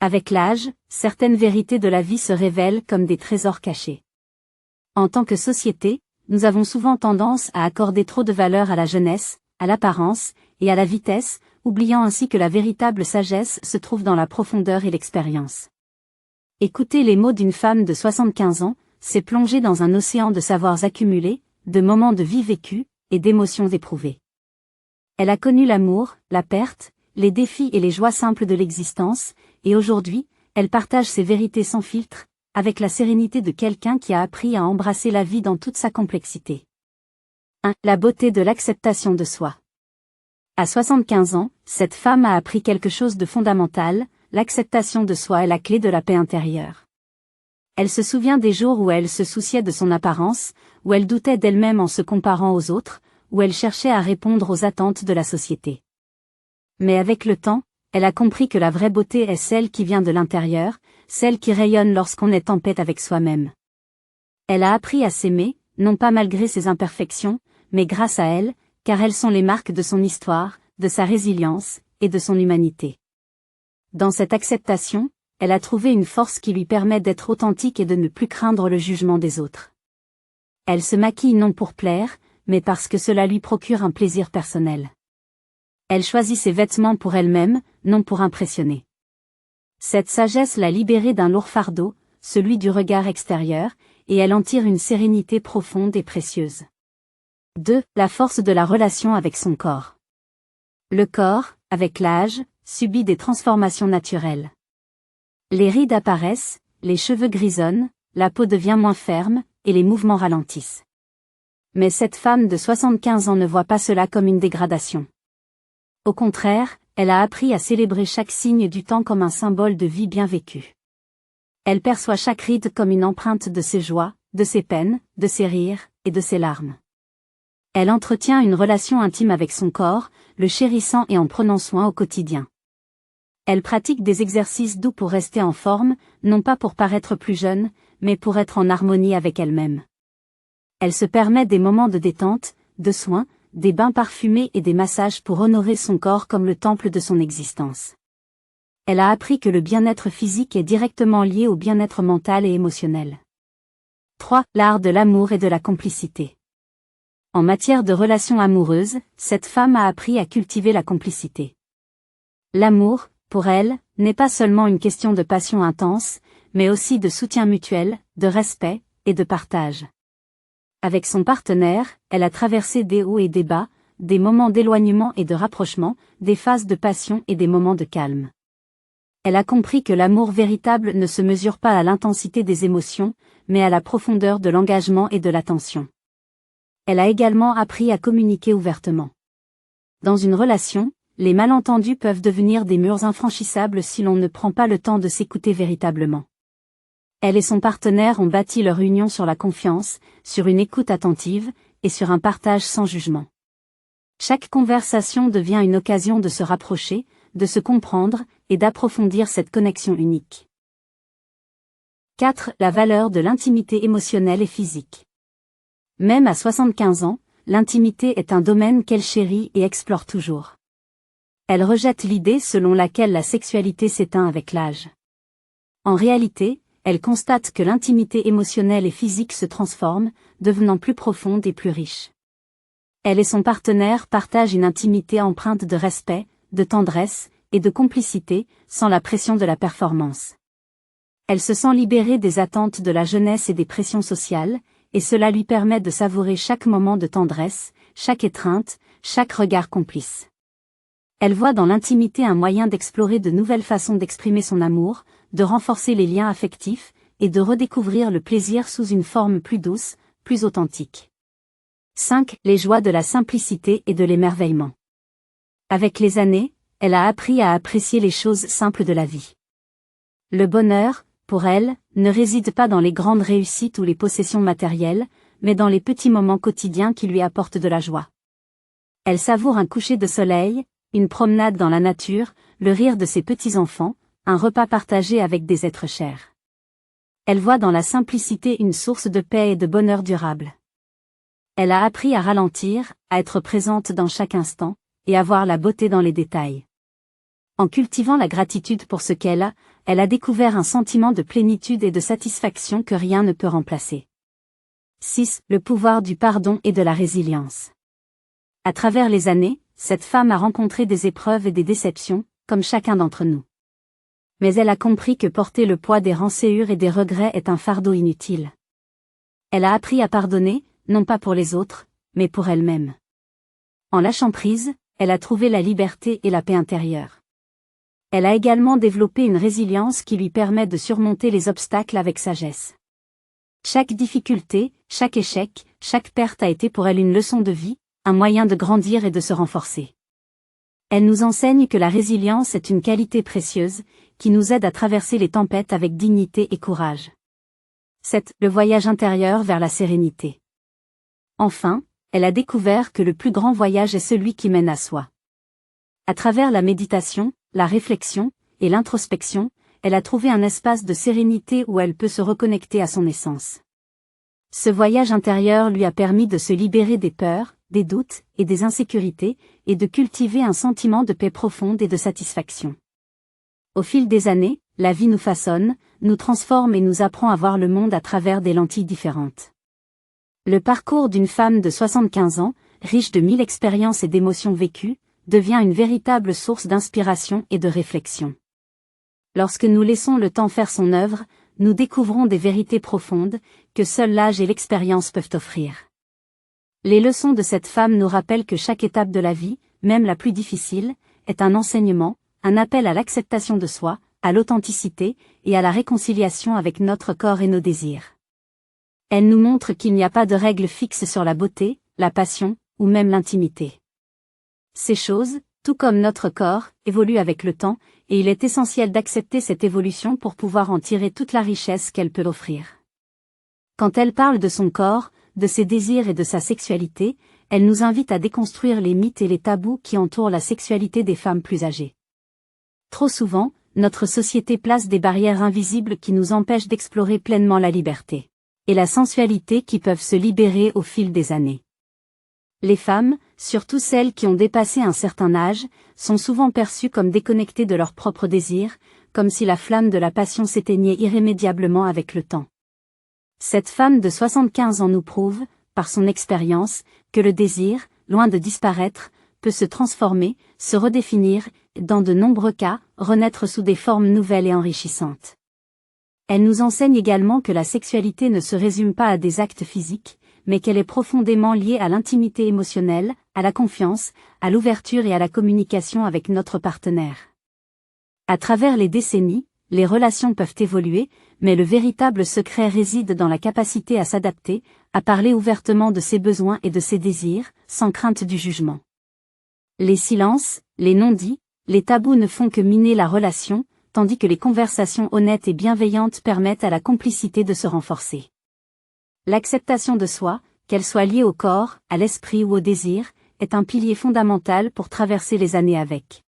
Avec l'âge, certaines vérités de la vie se révèlent comme des trésors cachés. En tant que société, nous avons souvent tendance à accorder trop de valeur à la jeunesse, à l'apparence, et à la vitesse, oubliant ainsi que la véritable sagesse se trouve dans la profondeur et l'expérience. Écouter les mots d'une femme de 75 ans, c'est plonger dans un océan de savoirs accumulés, de moments de vie vécus, et d'émotions éprouvées. Elle a connu l'amour, la perte, les défis et les joies simples de l'existence, et aujourd'hui, elle partage ses vérités sans filtre, avec la sérénité de quelqu'un qui a appris à embrasser la vie dans toute sa complexité. 1. La beauté de l'acceptation de soi. À 75 ans, cette femme a appris quelque chose de fondamental, l'acceptation de soi est la clé de la paix intérieure. Elle se souvient des jours où elle se souciait de son apparence, où elle doutait d'elle-même en se comparant aux autres, où elle cherchait à répondre aux attentes de la société. Mais avec le temps, elle a compris que la vraie beauté est celle qui vient de l'intérieur, celle qui rayonne lorsqu'on est en paix avec soi-même. Elle a appris à s'aimer, non pas malgré ses imperfections, mais grâce à elles, car elles sont les marques de son histoire, de sa résilience, et de son humanité. Dans cette acceptation, elle a trouvé une force qui lui permet d'être authentique et de ne plus craindre le jugement des autres. Elle se maquille non pour plaire, mais parce que cela lui procure un plaisir personnel. Elle choisit ses vêtements pour elle-même, non pour impressionner. Cette sagesse l'a libérée d'un lourd fardeau, celui du regard extérieur, et elle en tire une sérénité profonde et précieuse. 2. La force de la relation avec son corps. Le corps, avec l'âge, subit des transformations naturelles. Les rides apparaissent, les cheveux grisonnent, la peau devient moins ferme, et les mouvements ralentissent. Mais cette femme de 75 ans ne voit pas cela comme une dégradation. Au contraire, elle a appris à célébrer chaque signe du temps comme un symbole de vie bien vécue. Elle perçoit chaque ride comme une empreinte de ses joies, de ses peines, de ses rires, et de ses larmes. Elle entretient une relation intime avec son corps, le chérissant et en prenant soin au quotidien. Elle pratique des exercices doux pour rester en forme, non pas pour paraître plus jeune, mais pour être en harmonie avec elle-même. Elle se permet des moments de détente, de soins, des bains parfumés et des massages pour honorer son corps comme le temple de son existence. Elle a appris que le bien-être physique est directement lié au bien-être mental et émotionnel. 3. L'art de l'amour et de la complicité. En matière de relations amoureuses, cette femme a appris à cultiver la complicité. L'amour, pour elle, n'est pas seulement une question de passion intense, mais aussi de soutien mutuel, de respect, et de partage. Avec son partenaire, elle a traversé des hauts et des bas, des moments d'éloignement et de rapprochement, des phases de passion et des moments de calme. Elle a compris que l'amour véritable ne se mesure pas à l'intensité des émotions, mais à la profondeur de l'engagement et de l'attention. Elle a également appris à communiquer ouvertement. Dans une relation, les malentendus peuvent devenir des murs infranchissables si l'on ne prend pas le temps de s'écouter véritablement. Elle et son partenaire ont bâti leur union sur la confiance, sur une écoute attentive, et sur un partage sans jugement. Chaque conversation devient une occasion de se rapprocher, de se comprendre, et d'approfondir cette connexion unique. 4. La valeur de l'intimité émotionnelle et physique. Même à 75 ans, l'intimité est un domaine qu'elle chérit et explore toujours. Elle rejette l'idée selon laquelle la sexualité s'éteint avec l'âge. En réalité, elle constate que l'intimité émotionnelle et physique se transforme, devenant plus profonde et plus riche. Elle et son partenaire partagent une intimité empreinte de respect, de tendresse, et de complicité, sans la pression de la performance. Elle se sent libérée des attentes de la jeunesse et des pressions sociales, et cela lui permet de savourer chaque moment de tendresse, chaque étreinte, chaque regard complice. Elle voit dans l'intimité un moyen d'explorer de nouvelles façons d'exprimer son amour, de renforcer les liens affectifs, et de redécouvrir le plaisir sous une forme plus douce, plus authentique. 5. Les joies de la simplicité et de l'émerveillement. Avec les années, elle a appris à apprécier les choses simples de la vie. Le bonheur, pour elle, ne réside pas dans les grandes réussites ou les possessions matérielles, mais dans les petits moments quotidiens qui lui apportent de la joie. Elle savoure un coucher de soleil, une promenade dans la nature, le rire de ses petits-enfants, un repas partagé avec des êtres chers. Elle voit dans la simplicité une source de paix et de bonheur durable. Elle a appris à ralentir, à être présente dans chaque instant, et à voir la beauté dans les détails. En cultivant la gratitude pour ce qu'elle a, elle a découvert un sentiment de plénitude et de satisfaction que rien ne peut remplacer. 6. Le pouvoir du pardon et de la résilience. À travers les années, cette femme a rencontré des épreuves et des déceptions, comme chacun d'entre nous. Mais elle a compris que porter le poids des rancœurs et des regrets est un fardeau inutile. Elle a appris à pardonner, non pas pour les autres, mais pour elle-même. En lâchant prise, elle a trouvé la liberté et la paix intérieure. Elle a également développé une résilience qui lui permet de surmonter les obstacles avec sagesse. Chaque difficulté, chaque échec, chaque perte a été pour elle une leçon de vie, un moyen de grandir et de se renforcer. Elle nous enseigne que la résilience est une qualité précieuse, qui nous aide à traverser les tempêtes avec dignité et courage. 7. Le voyage intérieur vers la sérénité. Enfin, elle a découvert que le plus grand voyage est celui qui mène à soi. À travers la méditation, la réflexion et l'introspection, elle a trouvé un espace de sérénité où elle peut se reconnecter à son essence. Ce voyage intérieur lui a permis de se libérer des peurs, des doutes et des insécurités, et de cultiver un sentiment de paix profonde et de satisfaction. Au fil des années, la vie nous façonne, nous transforme et nous apprend à voir le monde à travers des lentilles différentes. Le parcours d'une femme de 75 ans, riche de 1000 expériences et d'émotions vécues, devient une véritable source d'inspiration et de réflexion. Lorsque nous laissons le temps faire son œuvre, nous découvrons des vérités profondes, que seul l'âge et l'expérience peuvent offrir. Les leçons de cette femme nous rappellent que chaque étape de la vie, même la plus difficile, est un enseignement, un appel à l'acceptation de soi, à l'authenticité, et à la réconciliation avec notre corps et nos désirs. Elle nous montre qu'il n'y a pas de règles fixes sur la beauté, la passion, ou même l'intimité. Ces choses, tout comme notre corps, évoluent avec le temps, et il est essentiel d'accepter cette évolution pour pouvoir en tirer toute la richesse qu'elle peut offrir. Quand elle parle de son corps, de ses désirs et de sa sexualité, elle nous invite à déconstruire les mythes et les tabous qui entourent la sexualité des femmes plus âgées. Trop souvent, notre société place des barrières invisibles qui nous empêchent d'explorer pleinement la liberté et la sensualité qui peuvent se libérer au fil des années. Les femmes, surtout celles qui ont dépassé un certain âge, sont souvent perçues comme déconnectées de leurs propres désirs, comme si la flamme de la passion s'éteignait irrémédiablement avec le temps. Cette femme de 75 ans nous prouve, par son expérience, que le désir, loin de disparaître, peut se transformer, se redéfinir, et dans de nombreux cas, renaître sous des formes nouvelles et enrichissantes. Elle nous enseigne également que la sexualité ne se résume pas à des actes physiques, mais qu'elle est profondément liée à l'intimité émotionnelle, à la confiance, à l'ouverture et à la communication avec notre partenaire. À travers les décennies, les relations peuvent évoluer, mais le véritable secret réside dans la capacité à s'adapter, à parler ouvertement de ses besoins et de ses désirs, sans crainte du jugement. Les silences, les non-dits, les tabous ne font que miner la relation, tandis que les conversations honnêtes et bienveillantes permettent à la complicité de se renforcer. L'acceptation de soi, qu'elle soit liée au corps, à l'esprit ou au désir, est un pilier fondamental pour traverser les années avec.